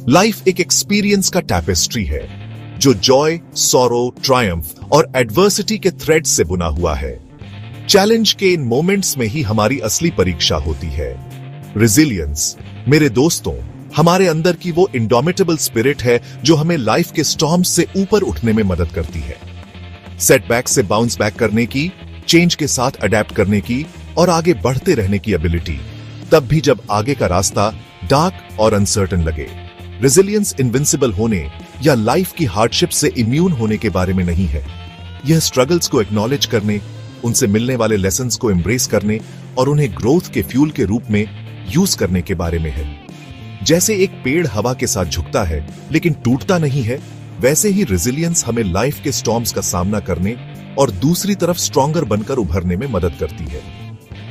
Life एक experience का tapestry है जो जॉय, सॉरो, ट्रायम्फ और एडवर्सिटी के थ्रेड से बुना हुआ है। चैलेंज के इन मोमेंट्स में ही हमारी असली परीक्षा होती है। रेजिलियंस, मेरे दोस्तों, हमारे अंदर की वो इंडोमिटेबल स्पिरिट है जो हमें लाइफ के स्टॉर्म्स से ऊपर उठने में मदद करती है। सेटबैक से बाउंस बैक करने की, चेंज के साथ अडेप्ट करने की और आगे बढ़ते रहने की एबिलिटी, तब भी जब आगे का रास्ता डार्क और अनसर्टन लगे। रेजिलियंस इनविंसिबल होने या लाइफ की हार्डशिप से इम्यून होने के बारे में नहीं है। यह स्ट्रगल्स को एक्नॉलेज करने, उनसे मिलने वाले लेसन्स को एम्ब्रेस करने और उन्हें ग्रोथ के फ्यूल के रूप में यूज करने के बारे में है। जैसे एक पेड़ हवा के साथ झुकता है लेकिन टूटता नहीं है, वैसे ही रेजिलियंस हमें लाइफ के स्टॉर्म्स का सामना करने और दूसरी तरफ स्ट्रॉन्गर बनकर उभरने में मदद करती है।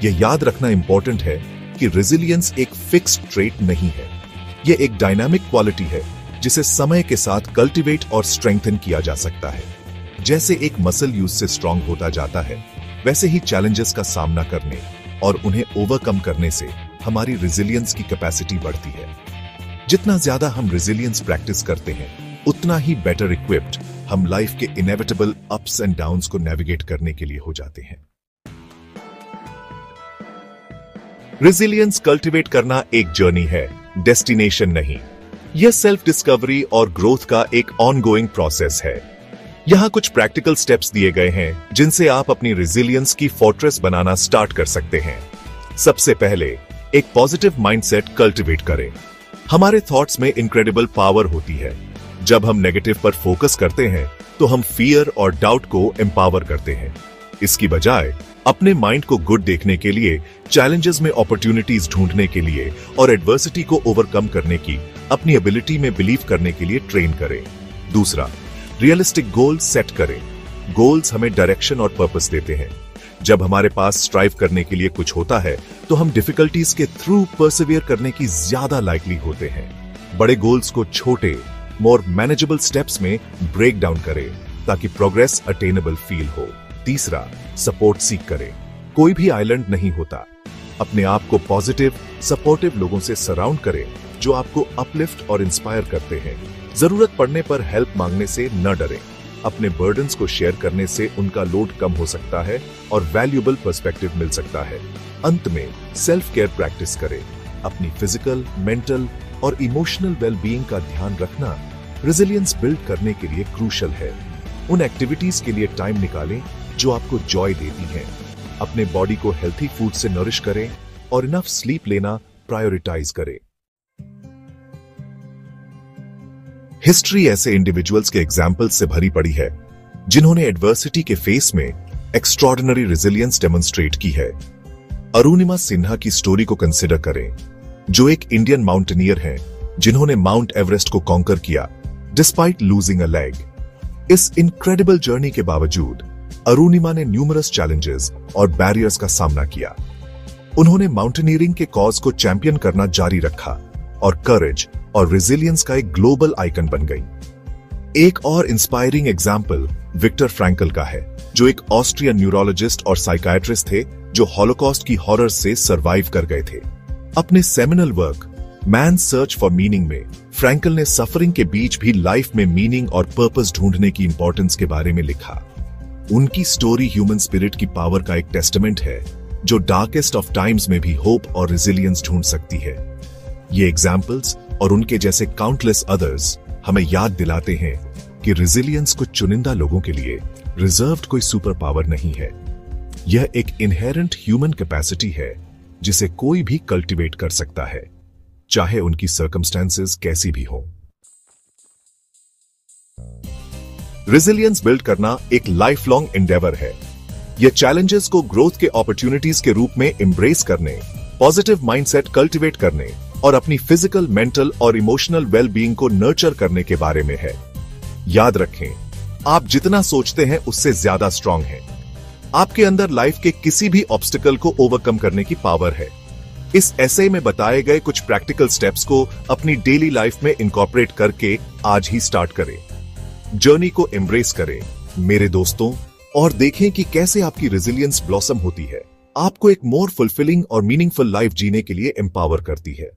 यह याद रखना इंपॉर्टेंट है कि रेजिलियंस एक फिक्स्ड ट्रेट नहीं है। यह एक डायनामिक क्वालिटी है जिसे समय के साथ कल्टीवेट और स्ट्रेंथन किया जा सकता है। जैसे एक मसल यूज से स्ट्रांग होता जाता है, वैसे ही चैलेंजेस का सामना करने और उन्हें ओवरकम करने से हमारी रेजिलियंस की कैपेसिटी बढ़ती है। जितना ज्यादा हम रेजिलियंस प्रैक्टिस करते हैं, उतना ही बेटर इक्विप्ड हम लाइफ के इनेविटेबल अप्स एंड डाउन्स को नेविगेट करने के लिए हो जाते हैं। रेजिलियंस कल्टीवेट करना एक जर्नी है, डेस्टिनेशन नहीं। यह सेल्फ डिस्कवरी और ग्रोथ का एक ऑनगोइंग प्रोसेस है। यहां कुछ प्रैक्टिकल स्टेप्स दिए गए हैं जिनसे आप अपनी रेजिलियंस की फोर्ट्रेस बनाना स्टार्ट कर सकते हैं। सबसे पहले, एक पॉजिटिव माइंडसेट कल्टीवेट करें। हमारे थॉट्स में इनक्रेडिबल पावर होती है। जब हम नेगेटिव पर फोकस करते हैं तो हम फियर और डाउट को एम्पावर करते हैं। इसकी बजाय अपने माइंड को गुड देखने के लिए, चैलेंजेस में अपॉर्चुनिटीज ढूंढने के लिए और एडवर्सिटी को ओवरकम करने की अपनी एबिलिटी में बिलीव करने के लिए ट्रेन करें। दूसरा, रियलिस्टिक गोल्स सेट करें। गोल्स हमें डायरेक्शन और पर्पस देते हैं। जब हमारे पास स्ट्राइव करने के लिए कुछ होता है तो हम डिफिकल्टीज के थ्रू परसिवियर करने की ज्यादा लाइकली होते हैं। बड़े गोल्स को छोटे, मोर मैनेजेबल स्टेप्स में ब्रेक डाउन करें ताकि प्रोग्रेस अटेनेबल फील हो। तीसरा, सपोर्ट सीख करें। कोई भी आइलैंड नहीं होता। अपने आप को पॉजिटिव, सपोर्टिव लोगों से सराउंड करें जो आपको अपलिफ्ट और इंस्पायर करते हैं। जरूरत पड़ने पर हेल्प मांगने से न डरें। अपने बर्डन्स को शेयर करने से उनका लोड कम हो सकता है और वैल्यूएबल पर्सपेक्टिव मिल सकता है। अंत में, सेल्फ केयर प्रैक्टिस करें। अपनी फिजिकल, मेंटल और इमोशनल वेलबीइंग का ध्यान रखना रेजिलियंस बिल्ड करने के लिए क्रूशल है। उन एक्टिविटीज के लिए टाइम निकालें जो आपको जॉय देती हैं। अपने बॉडी को हेल्थी फूड से नरिश करें और इनफ स्लीप लेना प्रायोरिटाइज करें। हिस्ट्री ऐसे इंडिविजुअल्स के एग्जाम्पल्स से भरी पड़ी है जिन्होंने एडवर्सिटी के फेस में एक्स्ट्रॉर्डिनरी रेजिलियंस डेमोन्स्ट्रेट की है। अरुणिमा सिन्हा की स्टोरी को कंसिडर करें, जो एक इंडियन माउंटेनियर हैं जिन्होंने माउंट एवरेस्ट को कॉन्कर किया डिस्पाइट लूजिंग अ लेग। इस इनक्रेडिबल जर्नी के बावजूद अरुणिमा ने न्यूमरस चैलेंजेस और बैरियर्स का सामना किया। उन्होंने माउंटेनियरिंग के कॉज को चैंपियन करना जारी रखा और करेज और रेजिलियंस का एक ग्लोबल आइकन बन गई। एक और इंस्पायरिंग एग्जाम्पल विक्टर फ्रैंकल का है, जो एक ऑस्ट्रियन न्यूरोलॉजिस्ट और साइकाइट्रिस्ट थे जो हॉलोकॉस्ट की हॉरर से सरवाइव कर गए थे। अपने seminal work man search for meaning में फ्रैंकल ने सफरिंग के बीच भी लाइफ में मीनिंग और पर्पस ढूंढने की इंपॉर्टेंस के बारे में लिखा। उनकी स्टोरी ह्यूमन स्पिरिट की पावर का एक टेस्टामेंट है जो डार्केस्ट ऑफ टाइम्स में भी होप और रेजिलियंस ढूंढ सकती है। ये एग्जाम्पल्स और उनके जैसे काउंटलेस अदर्स हमें याद दिलाते हैं कि रेजिलियंस कुछ चुनिंदा लोगों के लिए रिजर्व्ड कोई सुपर पावर नहीं है। यह एक इनहेरेंट ह्यूमन कैपेसिटी है जिसे कोई भी कल्टीवेट कर सकता है, चाहे उनकी सर्कमस्टेंसेस कैसी भी हो। रेजिलियंस बिल्ड करना एक लाइफ लॉन्ग एंडेवर है। यह चैलेंजेस को ग्रोथ के अपॉर्चुनिटीज के रूप में एम्ब्रेस करने, पॉजिटिव माइंडसेट कल्टीवेट करने और अपनी फिजिकल, मेंटल और इमोशनल वेलबीइंग को नर्चर करने के बारे में है। याद रखें, आप जितना सोचते हैं उससे ज्यादा स्ट्रांग हैं। आपके अंदर लाइफ के किसी भी ऑब्स्टिकल को ओवरकम करने की पावर है। इस एसे में बताए गए कुछ प्रैक्टिकल स्टेप्स को अपनी डेली लाइफ में इनकॉर्पोरेट करके आज ही स्टार्ट करें। जर्नी को एम्ब्रेस करें मेरे दोस्तों, और देखें कि कैसे आपकी रेजिलियंस ब्लॉसम होती है, आपको एक मोर फुलफिलिंग और मीनिंगफुल लाइफ जीने के लिए एम्पावर करती है।